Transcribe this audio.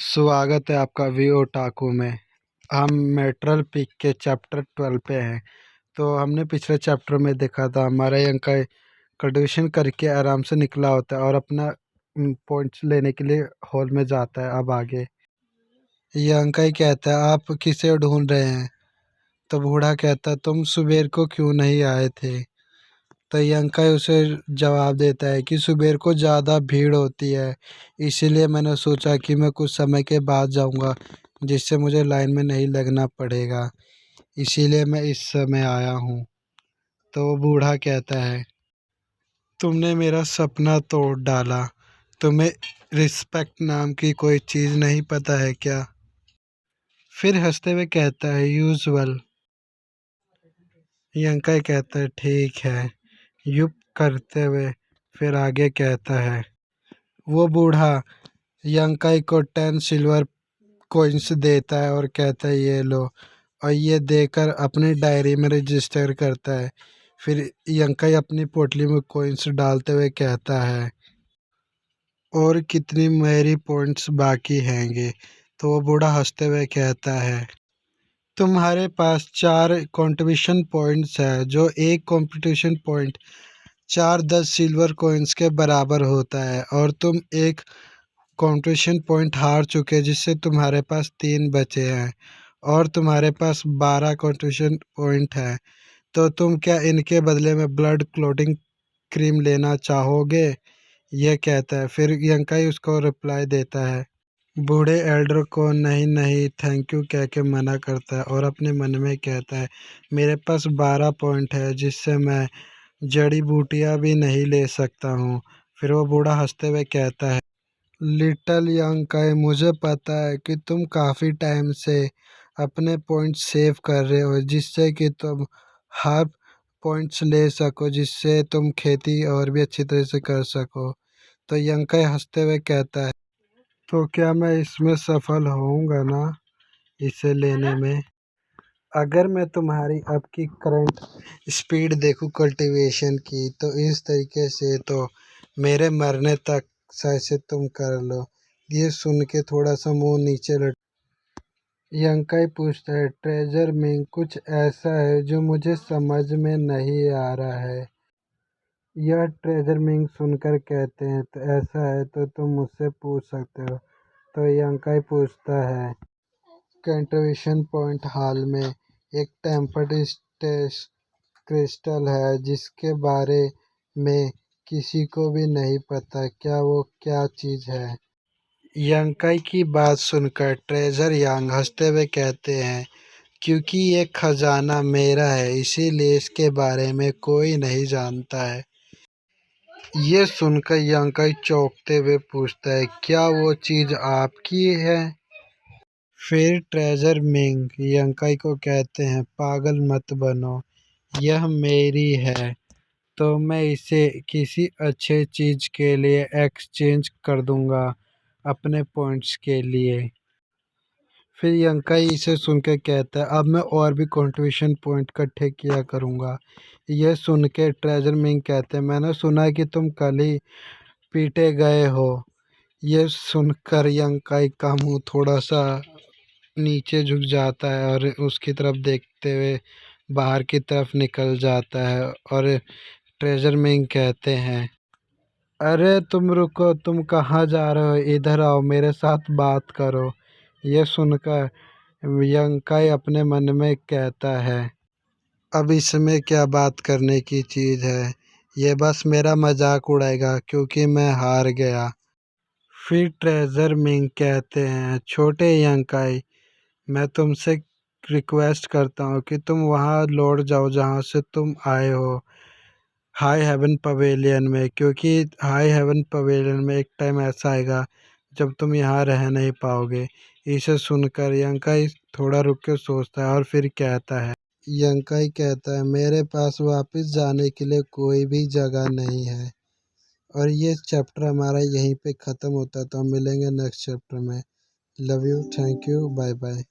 स्वागत है आपका वी ओटाकू में। हम मेटल पिक के चैप्टर 12 पे हैं। तो हमने पिछले चैप्टर में देखा था हमारा ये अंक कल्टिवेशन करके आराम से निकला होता है और अपना पॉइंट्स लेने के लिए हॉल में जाता है। अब आगे ये अंक ही कहता है आप किसे ढूंढ रहे हैं। तो बूढ़ा कहता है तुम सुबेर को क्यों नहीं आए थे। तो ये अंकल उसे जवाब देता है कि सुबेर को ज़्यादा भीड़ होती है, इसीलिए मैंने सोचा कि मैं कुछ समय के बाद जाऊंगा, जिससे मुझे लाइन में नहीं लगना पड़ेगा, इसीलिए मैं इस समय आया हूँ। तो वो बूढ़ा कहता है तुमने मेरा सपना तोड़ डाला। तुम्हें रिस्पेक्ट नाम की कोई चीज़ नहीं पता है क्या। फिर हंसते हुए कहता है यूजुअल। ये अंकल कहता है ठीक है, युप करते हुए फिर आगे कहता है वो बूढ़ा यंकाई को 10 सिल्वर कॉइन्स देता है और कहता है ये लो, और ये देकर अपनी डायरी में रजिस्टर करता है। फिर यंकाई अपनी पोटली में कॉइन्स डालते हुए कहता है और कितनी मेरी पॉइंट्स बाकी हैंगे। तो वो बूढ़ा हंसते हुए कहता है तुम्हारे पास 4 कंट्रीब्यूशन पॉइंट्स है, जो एक कंपटीशन पॉइंट 4 10 सिल्वर कॉइन्स के बराबर होता है, और तुम एक कंट्रीब्यूशन पॉइंट हार चुके, जिससे तुम्हारे पास 3 बचे हैं और तुम्हारे पास 12 कंट्रीब्यूशन पॉइंट है। तो तुम क्या इनके बदले में ब्लड क्लोटिंग क्रीम लेना चाहोगे। यह कहता है। फिर यंकाई उसको रिप्लाई देता है। बूढ़े एल्डर को नहीं नहीं थैंक यू कह के मना करता है और अपने मन में कहता है मेरे पास 12 पॉइंट है, जिससे मैं जड़ी बूटियां भी नहीं ले सकता हूँ। फिर वो बूढ़ा हंसते हुए कहता है लिटिल यंकाई, मुझे पता है कि तुम काफ़ी टाइम से अपने पॉइंट्स सेव कर रहे हो, जिससे कि तुम हाफ पॉइंट्स ले सको, जिससे तुम खेती और भी अच्छी तरह से कर सको। तो यंकाई हंसते हुए कहता है तो क्या मैं इसमें सफल होऊंगा ना, इसे लेने में। अगर मैं तुम्हारी अब की करंट स्पीड देखूं कल्टीवेशन की, तो इस तरीके से तो मेरे मरने तक शायद से तुम कर लो। ये सुन के थोड़ा सा मुंह नीचे लट यंकाई पूछता है ट्रेजर में कुछ ऐसा है जो मुझे समझ में नहीं आ रहा है। यह ट्रेजर मिंग सुनकर कहते हैं तो ऐसा है तो तुम मुझसे पूछ सकते हो। तो यंकाई पूछता है कंट्रीब्यूशन पॉइंट हॉल में एक टेम्पर्ड क्रिस्टल है, जिसके बारे में किसी को भी नहीं पता, क्या वो क्या चीज़ है। यंकाई की बात सुनकर ट्रेजर यांग हंसते हुए कहते हैं क्योंकि ये खजाना मेरा है, इसीलिए इसके बारे में कोई नहीं जानता है। ये सुनकर यंकाई चौंकते हुए पूछता है क्या वो चीज़ आपकी है। फिर ट्रेजर मिंग यंकाई को कहते हैं पागल मत बनो, यह मेरी है, तो मैं इसे किसी अच्छे चीज़ के लिए एक्सचेंज कर दूंगा, अपने पॉइंट्स के लिए। फिर यंकाई इसे सुन के कहता है अब मैं और भी कंट्रीब्यूशन पॉइंट इकट्ठे किया करूँगा। यह सुन के ट्रेजर मिंग कहते हैं मैंने सुना है कि तुम कल ही पीटे गए हो। यह सुनकर यंकाई का मुंह थोड़ा सा नीचे झुक जाता है और उसकी तरफ देखते हुए बाहर की तरफ निकल जाता है। और ट्रेजर मिंग कहते हैं अरे तुम रुको, तुम कहाँ जा रहे हो, इधर आओ, मेरे साथ बात करो। यह सुनकर यंकाई अपने मन में कहता है अब इसमें क्या बात करने की चीज़ है, ये बस मेरा मजाक उड़ाएगा क्योंकि मैं हार गया। फिर ट्रेजर मिंग कहते हैं छोटे यंकाई, मैं तुमसे रिक्वेस्ट करता हूँ कि तुम वहाँ लौट जाओ जहाँ से तुम आए हो, हाई हेवन पवेलियन में, क्योंकि हाई हेवन पवेलियन में एक टाइम ऐसा आएगा जब तुम यहाँ रह नहीं पाओगे। इसे सुनकर यंकाई थोड़ा रुक के सोचता है और फिर कहता है यंकाई कहता है मेरे पास वापस जाने के लिए कोई भी जगह नहीं है। और ये चैप्टर हमारा यहीं पे ख़त्म होता है। तो हम मिलेंगे नेक्स्ट चैप्टर में। Love you, thank you, bye bye.